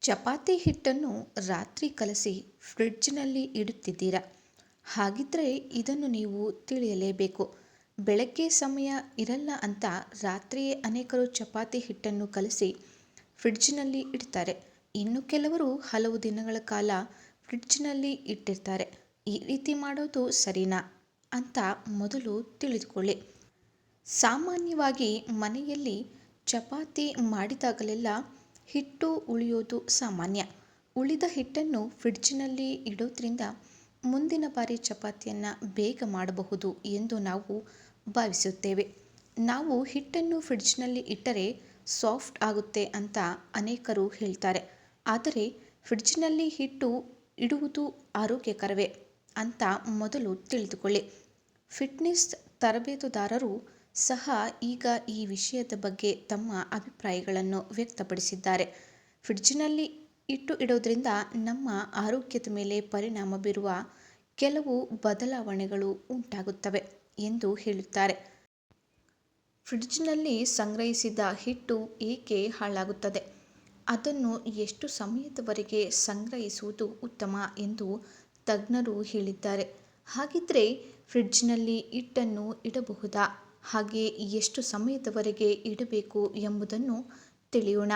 ಚಪಾತಿ ಹಿಟ್ಟನ್ನು ರಾತ್ರಿ ಕಲಸಿ ಫ್ರಿಡ್ಜ್ನಲ್ಲಿ ಇಡುತ್ತಿದ್ದೀರಾ? ಹಾಗಿದ್ರೆ ಇದನ್ನು ನೀವು ತಿಳಿಯಲೇಬೇಕು. ಬೆಳಗ್ಗೆ ಸಮಯ ಇರಲ್ಲ ಅಂತ ರಾತ್ರಿಯೇ ಅನೇಕರು ಚಪಾತಿ ಹಿಟ್ಟನ್ನು ಕಲಸಿ ಫ್ರಿಡ್ಜ್ನಲ್ಲಿ ಇಡ್ತಾರೆ. ಇನ್ನು ಕೆಲವರು ಹಲವು ದಿನಗಳ ಕಾಲ ಫ್ರಿಡ್ಜ್ನಲ್ಲಿ ಇಟ್ಟಿರ್ತಾರೆ. ಈ ರೀತಿ ಮಾಡೋದು ಸರಿನಾ ಅಂತ ಮೊದಲು ತಿಳಿದುಕೊಳ್ಳಿ. ಸಾಮಾನ್ಯವಾಗಿ ಮನೆಯಲ್ಲಿ ಚಪಾತಿ ಮಾಡಿದಾಗಲೆಲ್ಲ ಹಿಟ್ಟು ಉಳಿಯೋದು ಸಾಮಾನ್ಯ. ಉಳಿದ ಹಿಟ್ಟನ್ನು ಫ್ರಿಡ್ಜ್ನಲ್ಲಿ ಇಡೋದ್ರಿಂದ ಮುಂದಿನ ಬಾರಿ ಚಪಾತಿಯನ್ನು ಬೇಗ ಮಾಡಬಹುದು ಎಂದು ನಾವು ಭಾವಿಸುತ್ತೇವೆ. ನಾವು ಹಿಟ್ಟನ್ನು ಫ್ರಿಡ್ಜ್ನಲ್ಲಿ ಇಟ್ಟರೆ ಸಾಫ್ಟ್ ಆಗುತ್ತೆ ಅಂತ ಅನೇಕರು ಹೇಳ್ತಾರೆ. ಆದರೆ ಫ್ರಿಡ್ಜ್ನಲ್ಲಿ ಹಿಟ್ಟು ಇಡುವುದು ಆರೋಗ್ಯಕರವೇ ಅಂತ ಮೊದಲು ತಿಳಿದುಕೊಳ್ಳಿ. ಫಿಟ್ನೆಸ್ ತರಬೇತುದಾರರು ಸಹ ಈಗ ಈ ವಿಷಯದ ಬಗ್ಗೆ ತಮ್ಮ ಅಭಿಪ್ರಾಯಗಳನ್ನು ವ್ಯಕ್ತಪಡಿಸಿದ್ದಾರೆ. ಫ್ರಿಡ್ಜ್ನಲ್ಲಿ ಇಡೋದ್ರಿಂದ ನಮ್ಮ ಆರೋಗ್ಯದ ಮೇಲೆ ಪರಿಣಾಮ ಬೀರುವ ಕೆಲವು ಬದಲಾವಣೆಗಳು ಉಂಟಾಗುತ್ತವೆ ಎಂದು ಹೇಳುತ್ತಾರೆ. ಫ್ರಿಡ್ಜ್ನಲ್ಲಿ ಸಂಗ್ರಹಿಸಿದ ಹಿಟ್ಟು ಏಕೆ ಹಾಳಾಗುತ್ತದೆ? ಅದನ್ನು ಎಷ್ಟು ಸಮಯದವರೆಗೆ ಸಂಗ್ರಹಿಸುವುದು ಉತ್ತಮ ಎಂದು ತಜ್ಞರು ಹೇಳಿದ್ದಾರೆ. ಹಾಗಿದ್ರೆ ಫ್ರಿಡ್ಜ್ನಲ್ಲಿ ಹಿಟ್ಟನ್ನು ಇಡಬಹುದಾ? ಹಾಗೆ ಎಷ್ಟು ಸಮಯದವರೆಗೆ ಇಡಬೇಕು ಎಂಬುದನ್ನು ತಿಳಿಯೋಣ.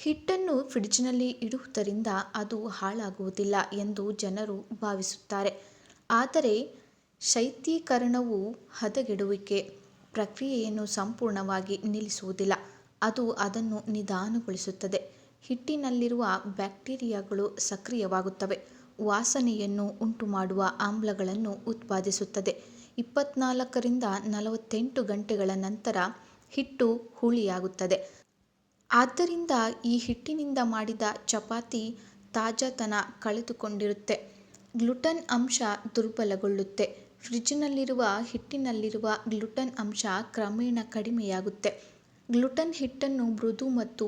ಹಿಟ್ಟನ್ನು ಫ್ರಿಡ್ಜ್ನಲ್ಲಿ ಇಡುವುದರಿಂದ ಅದು ಹಾಳಾಗುವುದಿಲ್ಲ ಎಂದು ಜನರು ಭಾವಿಸುತ್ತಾರೆ. ಆದರೆ ಶೈತ್ಯೀಕರಣವು ಹದಗೆಡುವಿಕೆ ಪ್ರಕ್ರಿಯೆಯನ್ನು ಸಂಪೂರ್ಣವಾಗಿ ನಿಲ್ಲಿಸುವುದಿಲ್ಲ. ಅದು ಅದನ್ನು ನಿಧಾನಗೊಳಿಸುತ್ತದೆ. ಹಿಟ್ಟಿನಲ್ಲಿರುವ ಬ್ಯಾಕ್ಟೀರಿಯಾಗಳು ಸಕ್ರಿಯವಾಗುತ್ತವೆ. ವಾಸನೆಯನ್ನು ಉಂಟುಮಾಡುವ ಆಮ್ಲಗಳನ್ನು ಉತ್ಪಾದಿಸುತ್ತದೆ. 24ರಿಂದ 48 ಗಂಟೆಗಳ ನಂತರ ಹಿಟ್ಟು ಹುಳಿಯಾಗುತ್ತದೆ. ಆದ್ದರಿಂದ ಈ ಹಿಟ್ಟಿನಿಂದ ಮಾಡಿದ ಚಪಾತಿ ತಾಜಾತನ ಕಳೆದುಕೊಂಡಿರುತ್ತೆ. ಗ್ಲುಟನ್ ಅಂಶ ದುರ್ಬಲಗೊಳ್ಳುತ್ತೆ. ಫ್ರಿಡ್ಜ್ನಲ್ಲಿರುವ ಹಿಟ್ಟಿನಲ್ಲಿರುವ ಗ್ಲುಟನ್ ಅಂಶ ಕ್ರಮೇಣ ಕಡಿಮೆಯಾಗುತ್ತೆ. ಗ್ಲುಟನ್ ಹಿಟ್ಟನ್ನು ಮೃದು ಮತ್ತು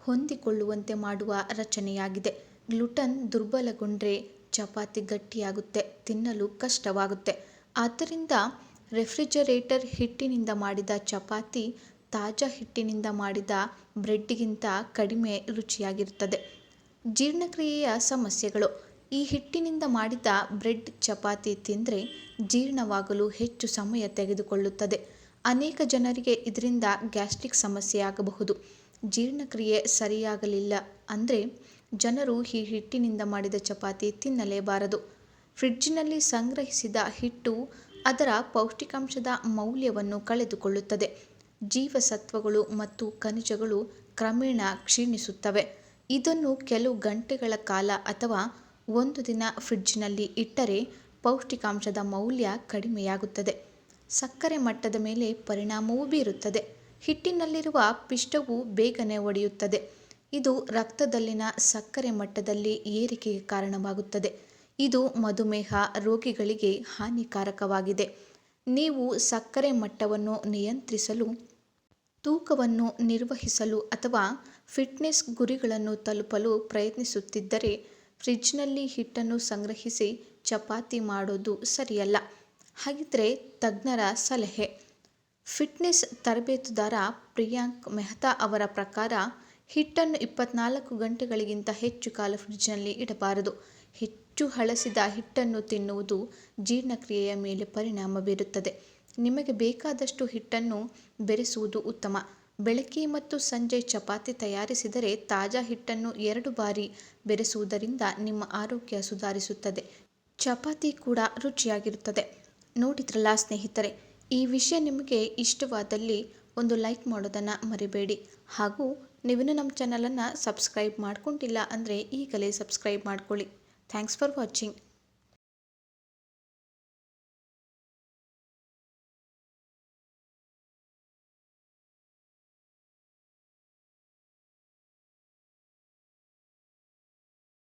ಹೊಂದಿಕೊಳ್ಳುವಂತೆ ಮಾಡುವ ರಚನೆಯಾಗಿದೆ. ಗ್ಲುಟನ್ ದುರ್ಬಲಗೊಂಡ್ರೆ ಚಪಾತಿ ಗಟ್ಟಿಯಾಗುತ್ತೆ, ತಿನ್ನಲು ಕಷ್ಟವಾಗುತ್ತೆ. ಆದ್ದರಿಂದ ರೆಫ್ರಿಜರೇಟರ್ ಹಿಟ್ಟಿನಿಂದ ಮಾಡಿದ ಚಪಾತಿ ತಾಜಾ ಹಿಟ್ಟಿನಿಂದ ಮಾಡಿದ ಬ್ರೆಡ್ಗಿಂತ ಕಡಿಮೆ ರುಚಿಯಾಗಿರುತ್ತದೆ. ಜೀರ್ಣಕ್ರಿಯೆಯ ಸಮಸ್ಯೆಗಳು. ಈ ಹಿಟ್ಟಿನಿಂದ ಮಾಡಿದ ಬ್ರೆಡ್ ಚಪಾತಿ ತಿಂದರೆ ಜೀರ್ಣವಾಗಲು ಹೆಚ್ಚು ಸಮಯ ತೆಗೆದುಕೊಳ್ಳುತ್ತದೆ. ಅನೇಕ ಜನರಿಗೆ ಇದರಿಂದ ಗ್ಯಾಸ್ಟ್ರಿಕ್ ಸಮಸ್ಯೆಯಾಗಬಹುದು. ಜೀರ್ಣಕ್ರಿಯೆ ಸರಿಯಾಗಲಿಲ್ಲ ಅಂದರೆ ಜನರು ಈ ಹಿಟ್ಟಿನಿಂದ ಮಾಡಿದ ಚಪಾತಿ ತಿನ್ನಲೇಬಾರದು. ಫ್ರಿಡ್ಜ್ನಲ್ಲಿ ಸಂಗ್ರಹಿಸಿದ ಹಿಟ್ಟು ಅದರ ಪೌಷ್ಟಿಕಾಂಶದ ಮೌಲ್ಯವನ್ನು ಕಳೆದುಕೊಳ್ಳುತ್ತದೆ. ಜೀವಸತ್ವಗಳು ಮತ್ತು ಖನಿಜಗಳು ಕ್ರಮೇಣ ಕ್ಷೀಣಿಸುತ್ತವೆ. ಇದನ್ನು ಕೆಲವು ಗಂಟೆಗಳ ಕಾಲ ಅಥವಾ ಒಂದು ದಿನ ಫ್ರಿಡ್ಜ್ನಲ್ಲಿ ಇಟ್ಟರೆ ಪೌಷ್ಟಿಕಾಂಶದ ಮೌಲ್ಯ ಕಡಿಮೆಯಾಗುತ್ತದೆ. ಸಕ್ಕರೆ ಮಟ್ಟದ ಮೇಲೆ ಪರಿಣಾಮವೂ ಬೀರುತ್ತದೆ. ಹಿಟ್ಟಿನಲ್ಲಿರುವ ಪಿಷ್ಟವು ಬೇಗನೆ ಒಡೆಯುತ್ತದೆ. ಇದು ರಕ್ತದಲ್ಲಿನ ಸಕ್ಕರೆ ಮಟ್ಟದಲ್ಲಿ ಏರಿಕೆಗೆ ಕಾರಣವಾಗುತ್ತದೆ. ಇದು ಮಧುಮೇಹ ರೋಗಿಗಳಿಗೆ ಹಾನಿಕಾರಕವಾಗಿದೆ. ನೀವು ಸಕ್ಕರೆ ಮಟ್ಟವನ್ನು ನಿಯಂತ್ರಿಸಲು, ತೂಕವನ್ನು ನಿರ್ವಹಿಸಲು ಅಥವಾ ಫಿಟ್ನೆಸ್ ಗುರಿಗಳನ್ನು ತಲುಪಲು ಪ್ರಯತ್ನಿಸುತ್ತಿದ್ದರೆ ಫ್ರಿಡ್ಜ್ನಲ್ಲಿ ಹಿಟ್ಟನ್ನು ಸಂಗ್ರಹಿಸಿ ಚಪಾತಿ ಮಾಡೋದು ಸರಿಯಲ್ಲ. ಹಾಗಿದ್ರೆ ತಜ್ಞರ ಸಲಹೆ. ಫಿಟ್ನೆಸ್ ತರಬೇತುದಾರ ಪ್ರಿಯಾಂಕ್ ಮೆಹ್ತಾ ಅವರ ಪ್ರಕಾರ ಹಿಟ್ಟನ್ನು 24 ಗಂಟೆಗಳಿಗಿಂತ ಹೆಚ್ಚು ಕಾಲ ಫ್ರಿಡ್ಜ್ನಲ್ಲಿ ಇಡಬಾರದು. ಹೆಚ್ಚು ಹಳಸಿದ ಹಿಟ್ಟನ್ನು ತಿನ್ನುವುದು ಜೀರ್ಣಕ್ರಿಯೆಯ ಮೇಲೆ ಪರಿಣಾಮ ಬೀರುತ್ತದೆ. ನಿಮಗೆ ಬೇಕಾದಷ್ಟು ಹಿಟ್ಟನ್ನು ಬೆರೆಸುವುದು ಉತ್ತಮ. ಬೆಳಗ್ಗೆ ಮತ್ತು ಸಂಜೆ ಚಪಾತಿ ತಯಾರಿಸಿದರೆ ತಾಜಾ ಹಿಟ್ಟನ್ನು 2 ಬಾರಿ ಬೆರೆಸುವುದರಿಂದ ನಿಮ್ಮ ಆರೋಗ್ಯ ಸುಧಾರಿಸುತ್ತದೆ. ಚಪಾತಿ ಕೂಡ ರುಚಿಯಾಗಿರುತ್ತದೆ. ನೋಡಿದ್ರಲ್ಲ ಸ್ನೇಹಿತರೆ, ಈ ವಿಷಯ ನಿಮಗೆ ಇಷ್ಟವಾದಲ್ಲಿ ಒಂದು ಲೈಕ್ ಮಾಡೋದನ್ನು ಮರಿಬೇಡಿ. ಹಾಗೂ ನೀವಿನ್ನೂ ನಮ್ಮ ಚಾನಲನ್ನು ಸಬ್ಸ್ಕ್ರೈಬ್ ಮಾಡ್ಕೊಂಡಿಲ್ಲ ಅಂದರೆ ಈಗಲೇ ಸಬ್ಸ್ಕ್ರೈಬ್ ಮಾಡ್ಕೊಳ್ಳಿ. Thanks for watching.